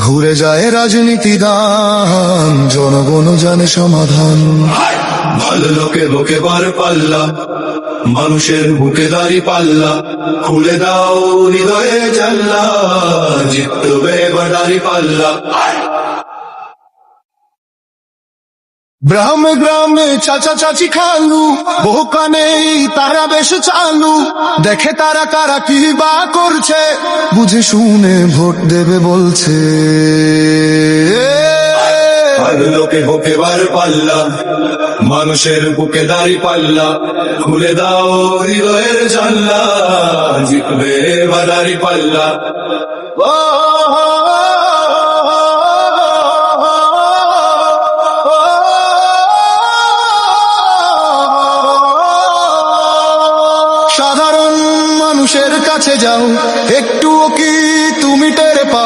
ঘুরে যায় রাজনীতি দান, জনগণ জানে সমাধান। ভালো লোকে বুকে বার পাল্লা, মানুষের বুকে দাঁড়ি পাল্লা, খুলে দাও হৃদয়ে জানলা, জিতবে এবার দাঁড়ি পাল্লা। গ্রামে গ্রামে চাচা চাচি খালু, বহু কানে তারা বেশ চালু, দেখে তারা কারা কি বা করছে, বুঝে শুনে ভোট দেবে বলছে। ভালো লোকে বুকে বার পাল্লা, মানুষের বুকে দাঁড়ি পাল্লা, খুলে দাও হৃদয়ের জানলা, জিতবে এবার দাঁড়ি পাল্লা। সাধারণ মানুষের কাছে যাও, একটুও কি তুমি টের পাও?